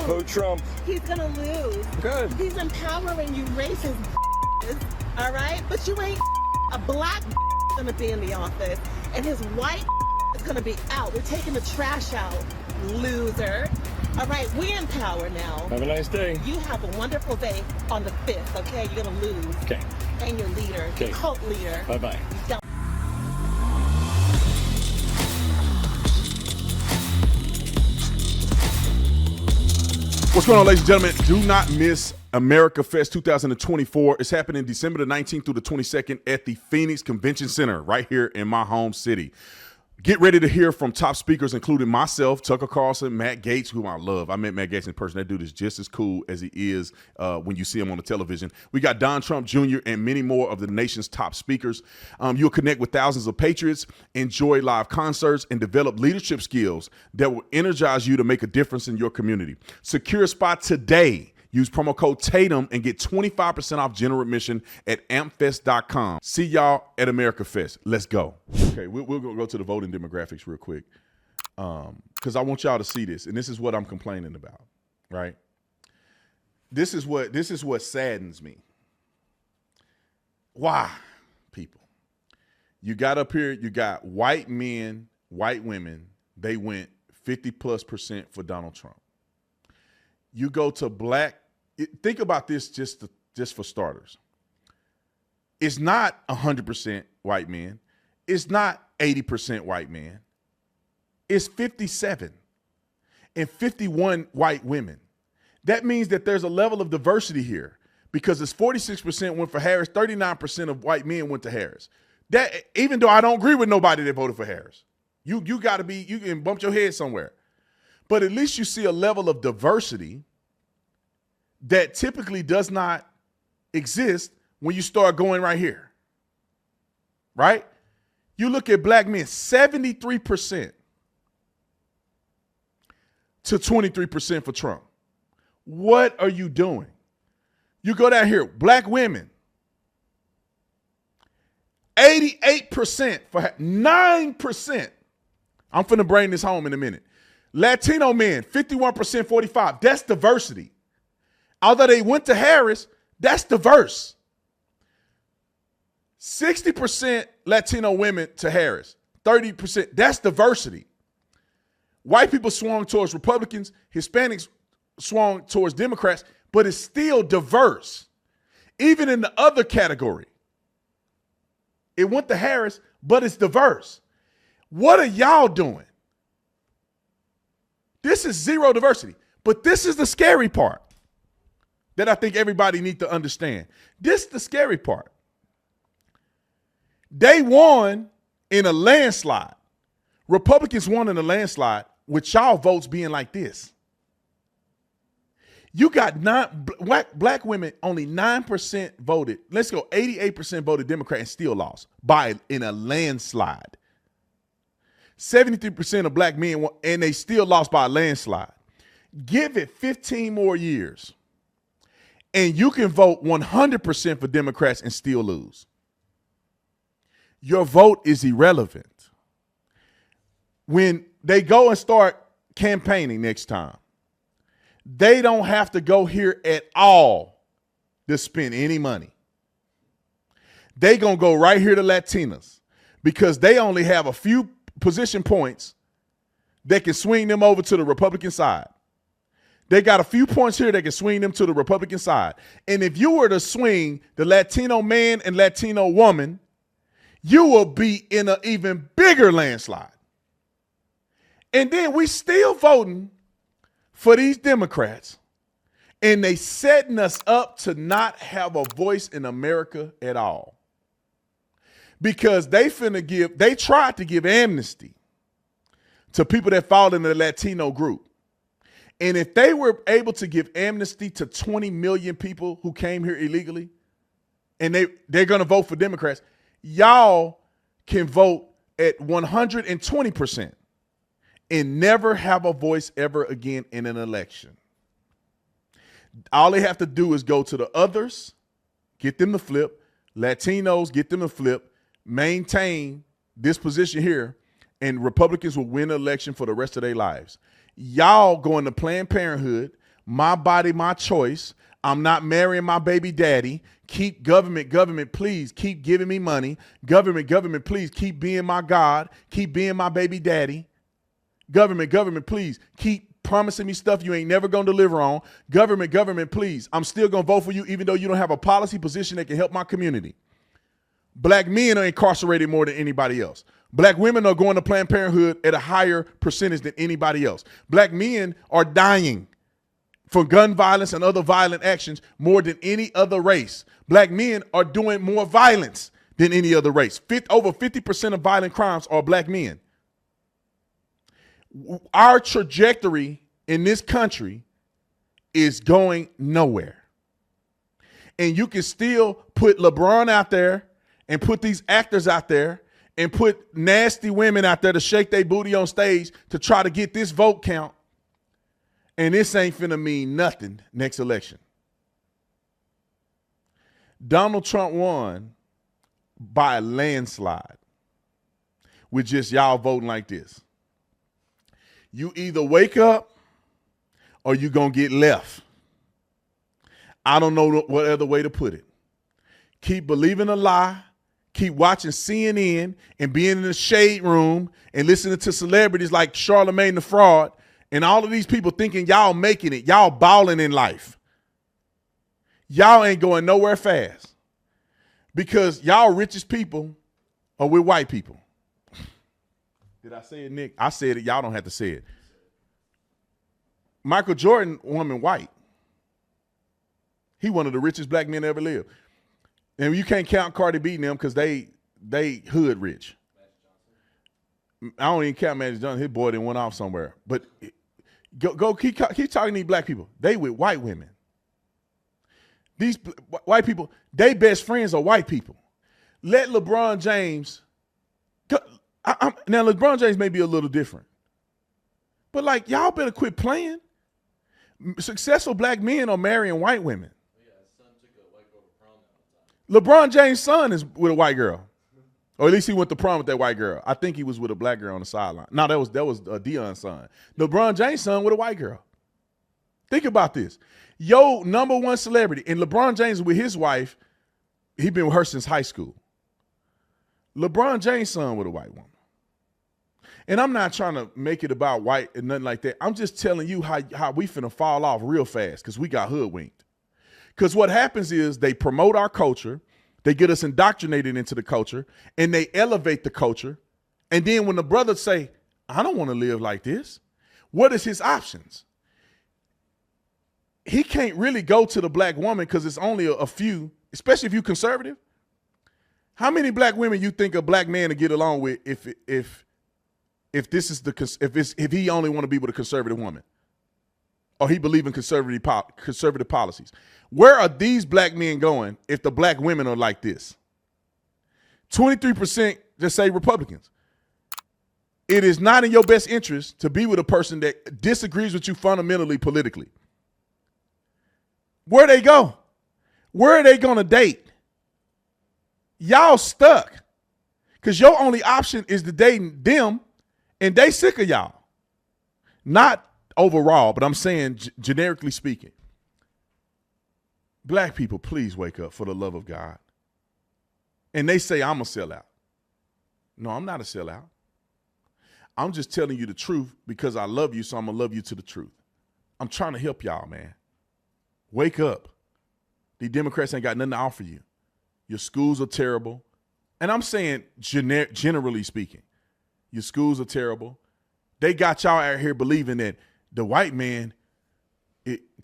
Vote Trump. He's gonna lose. Good. He's empowering you racist, all right? But you ain't a black gonna be in the office, and his white is gonna be out. We're taking the trash out, loser. All right, we're in power now. Have a nice day. You have a wonderful day on the 5th, okay? You're gonna lose. Okay. And your leader, Okay. your cult leader. Bye-bye. What's going on, ladies and gentlemen? Do not miss America Fest 2024. It's happening December the 19th through the 22nd at the Phoenix Convention Center right here in my home city. Get ready to hear from top speakers, including myself, Tucker Carlson, Matt Gaetz, who I love. I met Matt Gaetz in person. That dude is just as cool as he is when you see him on the television. We got Don Trump Jr. and many more of the nation's top speakers. You'll connect with thousands of patriots, enjoy live concerts, and develop leadership skills that will energize you to make a difference in your community. Secure a spot today. Use promo code Tatum and get 25% off general admission at ampfest.com. See y'all at America Fest. Let's go. Okay, we'll go to the voting demographics real quick because I want y'all to see this, and this is what I'm complaining about, right? This is what saddens me. Why, people? You got up here, you got white men, white women, they went 50+% for Donald Trump. You go to black, think about this just for starters. It's not 100% white men. It's not 80% white men. It's 57 and 51 white women. That means that there's a level of diversity here because it's 46% went for Harris, 39% of white men went to Harris. That, even though I don't agree with nobody that voted for Harris, you got to be, you can bump your head somewhere. But at least you see a level of diversity that typically does not exist when you start going right here, right? You look at black men, 73% to 23% for Trump. What are you doing? You go down here, black women, 88% for 9%. I'm finna bring this home in a minute. Latino men, 51%, 45. That's diversity. Although they went to Harris, that's diverse. 60% Latino women to Harris, 30%, that's diversity. White people swung towards Republicans, Hispanics swung towards Democrats, but it's still diverse. Even in the other category, it went to Harris, but it's diverse. What are y'all doing? This is zero diversity, but this is the scary part that I think everybody needs to understand. This is the scary part. They won in a landslide. Republicans won in a landslide with y'all votes being like this. You got black women, only 9% voted. Let's go, 88% voted Democrat and still lost in a landslide. 73% of black men, and they still lost by a landslide. Give it 15 more years, and you can vote 100% for Democrats and still lose. Your vote is irrelevant. When they go and start campaigning next time, they don't have to go here at all to spend any money. They gonna go right here to Latinas because they only have a few position points that can swing them over to the Republican side. They got a few points here that can swing them to the Republican side. And if you were to swing the Latino man and Latino woman, you will be in an even bigger landslide. And then we still voting for these Democrats, and they setting us up to not have a voice in America at all. Because they tried to give amnesty to people that fall in the Latino group. And if they were able to give amnesty to 20 million people who came here illegally, and they're going to vote for Democrats, y'all can vote at 120% and never have a voice ever again in an election. All they have to do is go to the others, get them to flip, Latinos, get them to flip, maintain this position here, and Republicans will win the election for the rest of their lives. Y'all going to Planned Parenthood, My body, my choice. I'm not marrying my baby daddy. Keep government, please keep giving me money. Government, please keep being my God. Keep being my baby daddy. Government, please keep promising me stuff you ain't never gonna deliver on. Government, please. I'm still gonna vote for you even though you don't have a policy position that can help my community. Black men are incarcerated more than anybody else. Black women are going to Planned Parenthood at a higher percentage than anybody else. Black men are dying for gun violence and other violent actions more than any other race. Black men are doing more violence than any other race. Over 50% of violent crimes are black men. Our trajectory in this country is going nowhere. And you can still put LeBron out there and put these actors out there and put nasty women out there to shake their booty on stage to try to get this vote count. And this ain't finna mean nothing next election. Donald Trump won by a landslide with just y'all voting like this. You either wake up or you gonna get left. I don't know what other way to put it. Keep believing a lie. Keep watching CNN and being in the shade room and listening to celebrities like Charlamagne the Fraud and all of these people thinking y'all making it. Y'all balling in life. Y'all ain't going nowhere fast because y'all richest people are with white people. Did I say it, Nick? I said it. Y'all don't have to say it. Michael Jordan, woman, white. He one of the richest black men ever lived. And you can't count Cardi B and them because they hood rich. I don't even count Magic Johnson. His boy done went off somewhere. But go keep talking to these black people. They with white women. These white people, they best friends are white people. Let LeBron James go. Now, LeBron James may be a little different. But, like, y'all better quit playing. Successful black men are marrying white women. Yeah, his son took a white girl to prom that one time. LeBron James' son is with a white girl. Or at least he went to prom with that white girl. I think he was with a black girl on the sideline. No, that was Deion's son. LeBron James' son with a white girl. Think about this. Yo, number one celebrity, and LeBron James with his wife, he been with her since high school. LeBron James' son with a white woman. And I'm not trying to make it about white and nothing like that. I'm just telling you how we finna fall off real fast because we got hoodwinked. Because what happens is they promote our culture, they get us indoctrinated into the culture, and they elevate the culture. And then when the brothers say, I don't want to live like this, what is his options? He can't really go to the black woman because it's only a few, especially if you're conservative. How many black women you think a black man to get along with if he only want to be with a conservative woman, or he believe in conservative policies? Where are these black men going if the black women are like this? 23% just say Republicans. It is not in your best interest to be with a person that disagrees with you fundamentally politically. Where they go? Where are they going to date? Y'all stuck because your only option is to date them, and they sick of y'all. Not overall, but I'm saying generically speaking. Black people, please wake up for the love of God. And they say I'm a sellout. No, I'm not a sellout. I'm just telling you the truth because I love you, so I'm going to love you to the truth. I'm trying to help y'all, man. Wake up. The Democrats ain't got nothing to offer you. Your schools are terrible. And I'm saying generally speaking, your schools are terrible. They got y'all out here believing that the white man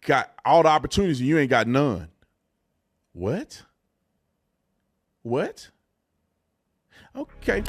got all the opportunities and you ain't got none. What? Okay.